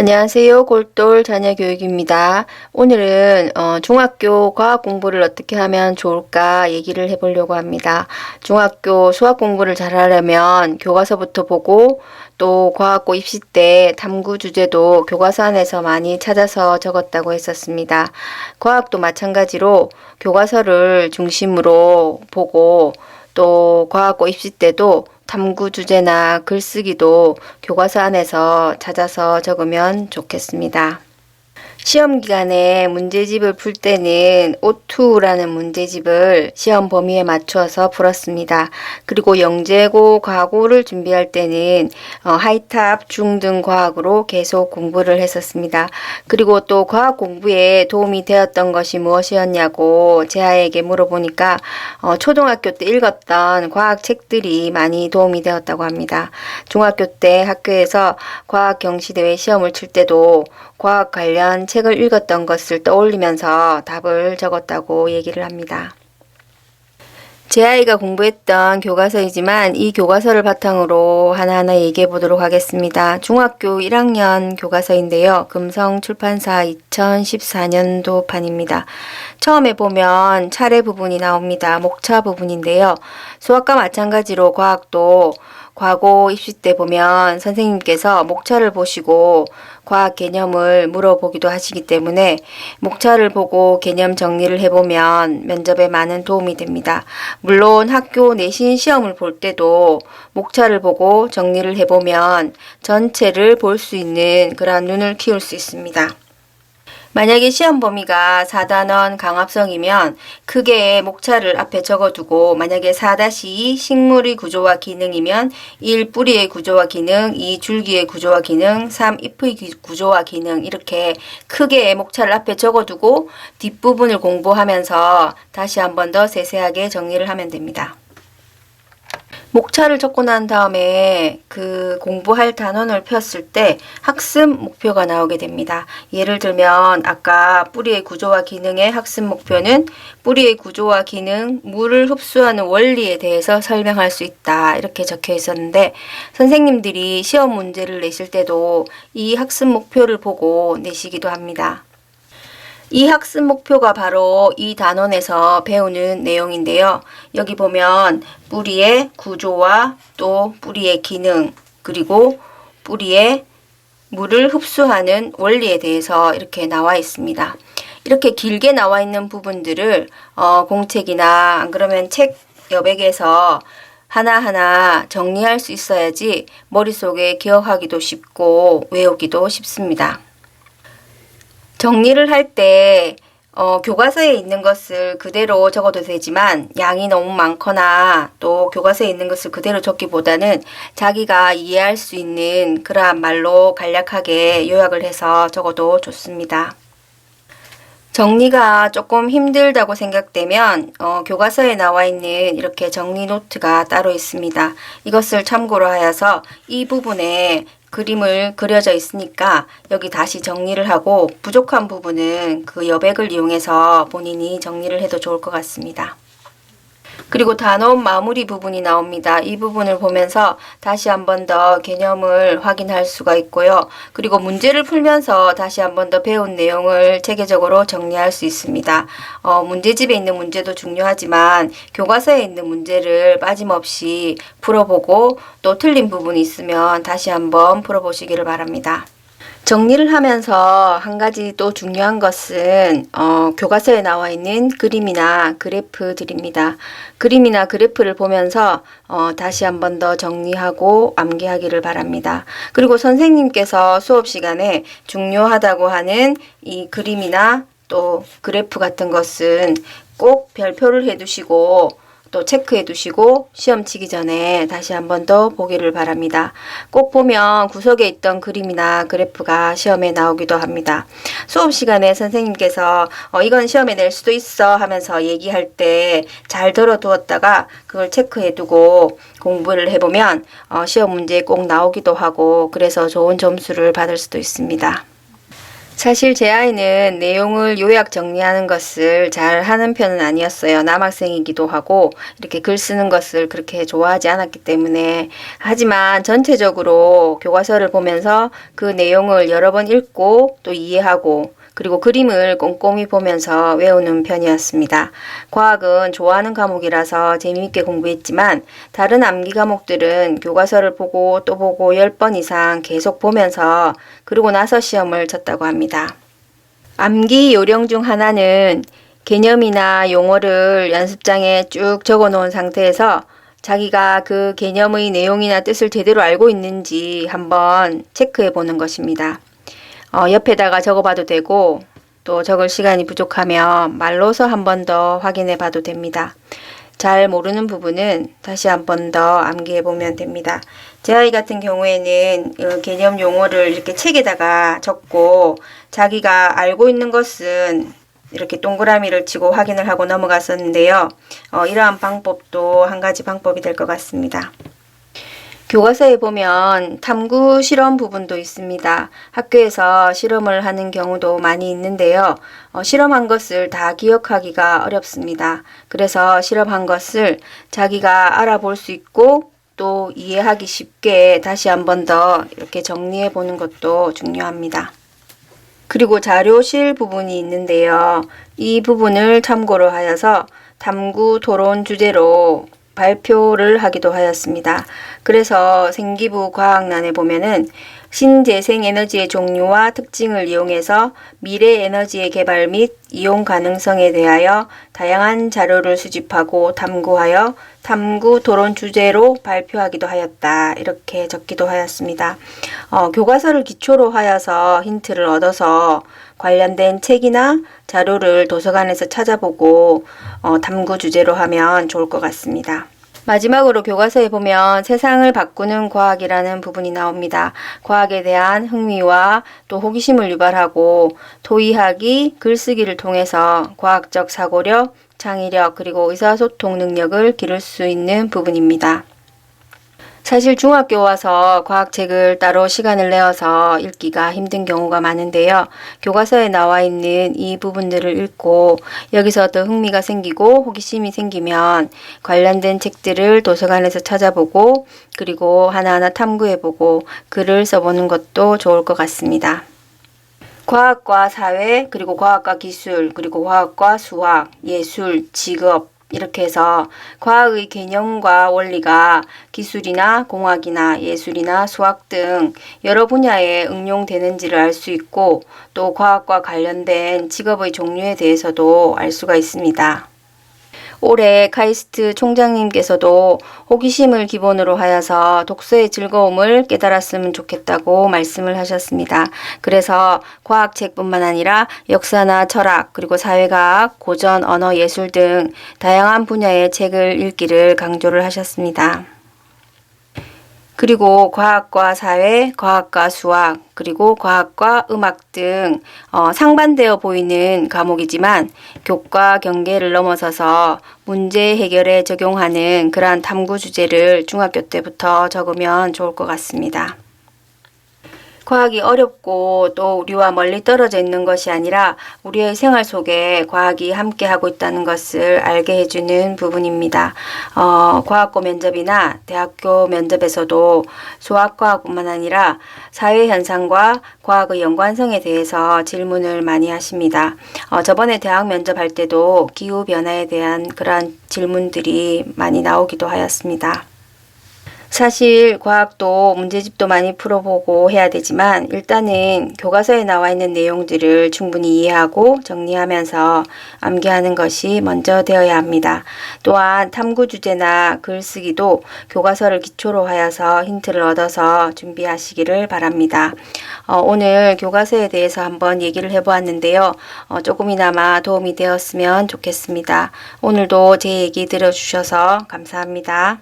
안녕하세요. 골똘 자녀교육입니다. 오늘은 중학교 과학 공부를 어떻게 하면 좋을까 얘기를 해보려고 합니다. 중학교 수학 공부를 잘하려면 교과서부터 보고 또 과학고 입시 때 탐구 주제도 교과서 안에서 많이 찾아서 적었다고 했었습니다. 과학도 마찬가지로 교과서를 중심으로 보고 또 과학고 입시 때도 탐구 주제나 글쓰기도 교과서 안에서 찾아서 적으면 좋겠습니다. 시험 기간에 문제집을 풀 때는 O2라는 문제집을 시험 범위에 맞추어서 풀었습니다. 그리고 영재고, 과고를 준비할 때는 하이탑, 중등 과학으로 계속 공부를 했었습니다. 그리고 또 과학 공부에 도움이 되었던 것이 무엇이었냐고 제 아이에게 물어보니까 초등학교 때 읽었던 과학 책들이 많이 도움이 되었다고 합니다. 중학교 때 학교에서 과학 경시대회 시험을 칠 때도 과학 관련 책을 읽었던 것을 떠올리면서 답을 적었다고 얘기를 합니다. 제 아이가 공부했던 교과서이지만 이 교과서를 바탕으로 하나하나 얘기해 보도록 하겠습니다. 중학교 1학년 교과서인데요. 금성출판사 2014년도 판입니다. 처음에 보면 차례 부분이 나옵니다. 목차 부분인데요. 수학과 마찬가지로 과학도 과고 입시 때 보면 선생님께서 목차를 보시고 과학 개념을 물어보기도 하시기 때문에 목차를 보고 개념 정리를 해보면 면접에 많은 도움이 됩니다. 물론 학교 내신 시험을 볼 때도 목차를 보고 정리를 해보면 전체를 볼 수 있는 그런 눈을 키울 수 있습니다. 만약에 시험 범위가 4단원 강압성이면 크게 목차를 앞에 적어두고 만약에 4-2 식물의 구조와 기능이면 1 뿌리의 구조와 기능, 2 줄기의 구조와 기능, 3 잎의 구조와 기능 이렇게 크게 목차를 앞에 적어두고 뒷부분을 공부하면서 다시 한 번 더 세세하게 정리를 하면 됩니다. 목차를 적고 난 다음에 그 공부할 단원을 폈을 때 학습 목표가 나오게 됩니다. 예를 들면 아까 뿌리의 구조와 기능의 학습 목표는 뿌리의 구조와 기능, 물을 흡수하는 원리에 대해서 설명할 수 있다. 이렇게 적혀 있었는데 선생님들이 시험 문제를 내실 때도 이 학습 목표를 보고 내시기도 합니다. 이 학습 목표가 바로 이 단원에서 배우는 내용인데요. 여기 보면 뿌리의 구조와 또 뿌리의 기능 그리고 뿌리의 물을 흡수하는 원리에 대해서 이렇게 나와 있습니다. 이렇게 길게 나와 있는 부분들을 공책이나 안 그러면 책 여백에서 하나하나 정리할 수 있어야지 머릿속에 기억하기도 쉽고 외우기도 쉽습니다. 정리를 할 때 교과서에 있는 것을 그대로 적어도 되지만 양이 너무 많거나 또 교과서에 있는 것을 그대로 적기보다는 자기가 이해할 수 있는 그러한 말로 간략하게 요약을 해서 적어도 좋습니다. 정리가 조금 힘들다고 생각되면 교과서에 나와 있는 이렇게 정리 노트가 따로 있습니다. 이것을 참고로 하여서 이 부분에 그림을 그려져 있으니까 여기 다시 정리를 하고 부족한 부분은 그 여백을 이용해서 본인이 정리를 해도 좋을 것 같습니다. 그리고 단원 마무리 부분이 나옵니다. 이 부분을 보면서 다시 한 번 더 개념을 확인할 수가 있고요. 그리고 문제를 풀면서 다시 한 번 더 배운 내용을 체계적으로 정리할 수 있습니다. 문제집에 있는 문제도 중요하지만 교과서에 있는 문제를 빠짐없이 풀어보고 또 틀린 부분이 있으면 다시 한번 풀어보시기를 바랍니다. 정리를 하면서 한 가지 또 중요한 것은 교과서에 나와 있는 그림이나 그래프들입니다. 그림이나 그래프를 보면서 다시 한 번 더 정리하고 암기하기를 바랍니다. 그리고 선생님께서 수업 시간에 중요하다고 하는 이 그림이나 또 그래프 같은 것은 꼭 별표를 해두시고 또 체크해 두시고 시험 치기 전에 다시 한 번 더 보기를 바랍니다. 꼭 보면 구석에 있던 그림이나 그래프가 시험에 나오기도 합니다. 수업 시간에 선생님께서 이건 시험에 낼 수도 있어 하면서 얘기할 때 잘 들어두었다가 그걸 체크해 두고 공부를 해보면 시험 문제에 꼭 나오기도 하고 그래서 좋은 점수를 받을 수도 있습니다. 사실 제 아이는 내용을 요약 정리하는 것을 잘 하는 편은 아니었어요. 남학생이기도 하고 이렇게 글 쓰는 것을 그렇게 좋아하지 않았기 때문에. 하지만 전체적으로 교과서를 보면서 그 내용을 여러 번 읽고 또 이해하고 그리고 그림을 꼼꼼히 보면서 외우는 편이었습니다. 과학은 좋아하는 과목이라서 재미있게 공부했지만 다른 암기 과목들은 교과서를 보고 또 보고 10번 이상 계속 보면서 그러고 나서 시험을 쳤다고 합니다. 암기 요령 중 하나는 개념이나 용어를 연습장에 쭉 적어 놓은 상태에서 자기가 그 개념의 내용이나 뜻을 제대로 알고 있는지 한번 체크해 보는 것입니다. 옆에다가 적어봐도 되고 또 적을 시간이 부족하면 말로서 한 번 더 확인해 봐도 됩니다. 잘 모르는 부분은 다시 한 번 더 암기해 보면 됩니다. 제 아이 같은 경우에는 개념 용어를 이렇게 책에다가 적고 자기가 알고 있는 것은 이렇게 동그라미를 치고 확인을 하고 넘어갔었는데요. 이러한 방법도 한 가지 방법이 될 것 같습니다. 교과서에 보면 탐구 실험 부분도 있습니다. 학교에서 실험을 하는 경우도 많이 있는데요. 실험한 것을 다 기억하기가 어렵습니다. 그래서 실험한 것을 자기가 알아볼 수 있고 또 이해하기 쉽게 다시 한 번 더 이렇게 정리해 보는 것도 중요합니다. 그리고 자료실 부분이 있는데요. 이 부분을 참고로 하여서 탐구 토론 주제로 발표를 하기도 하였습니다. 그래서 생기부 과학란에 보면은 신재생 에너지의 종류와 특징을 이용해서 미래 에너지의 개발 및 이용 가능성에 대하여 다양한 자료를 수집하고 탐구하여 탐구 토론 주제로 발표하기도 하였다. 이렇게 적기도 하였습니다. 교과서를 기초로 하여서 힌트를 얻어서 관련된 책이나 자료를 도서관에서 찾아보고 탐구 주제로 하면 좋을 것 같습니다. 마지막으로 교과서에 보면 세상을 바꾸는 과학이라는 부분이 나옵니다. 과학에 대한 흥미와 또 호기심을 유발하고 토의하기, 글쓰기를 통해서 과학적 사고력, 창의력 그리고 의사소통 능력을 기를 수 있는 부분입니다. 사실 중학교 와서 과학책을 따로 시간을 내어서 읽기가 힘든 경우가 많은데요. 교과서에 나와 있는 이 부분들을 읽고 여기서 더 흥미가 생기고 호기심이 생기면 관련된 책들을 도서관에서 찾아보고 그리고 하나하나 탐구해보고 글을 써보는 것도 좋을 것 같습니다. 과학과 사회, 그리고 과학과 기술, 그리고 과학과 수학, 예술, 직업 이렇게 해서 과학의 개념과 원리가 기술이나 공학이나 예술이나 수학 등 여러 분야에 응용되는지를 알 수 있고 또 과학과 관련된 직업의 종류에 대해서도 알 수가 있습니다. 올해 카이스트 총장님께서도 호기심을 기본으로 하여서 독서의 즐거움을 깨달았으면 좋겠다고 말씀을 하셨습니다. 그래서 과학책뿐만 아니라 역사나 철학, 그리고 사회과학, 고전, 언어, 예술 등 다양한 분야의 책을 읽기를 강조를 하셨습니다. 그리고 과학과 사회, 과학과 수학, 그리고 과학과 음악 등 상반되어 보이는 과목이지만 교과 경계를 넘어서서 문제 해결에 적용하는 그러한 탐구 주제를 중학교 때부터 적으면 좋을 것 같습니다. 과학이 어렵고 또 우리와 멀리 떨어져 있는 것이 아니라 우리의 생활 속에 과학이 함께하고 있다는 것을 알게 해주는 부분입니다. 과학고 면접이나 대학교 면접에서도 수학과학뿐만 아니라 사회현상과 과학의 연관성에 대해서 질문을 많이 하십니다. 저번에 대학 면접할 때도 기후변화에 대한 그러한 질문들이 많이 나오기도 하였습니다. 사실 과학도 문제집도 많이 풀어보고 해야 되지만 일단은 교과서에 나와 있는 내용들을 충분히 이해하고 정리하면서 암기하는 것이 먼저 되어야 합니다. 또한 탐구 주제나 글쓰기도 교과서를 기초로 하여서 힌트를 얻어서 준비하시기를 바랍니다. 오늘 교과서에 대해서 한번 얘기를 해보았는데요. 조금이나마 도움이 되었으면 좋겠습니다. 오늘도 제 얘기 들어주셔서 감사합니다.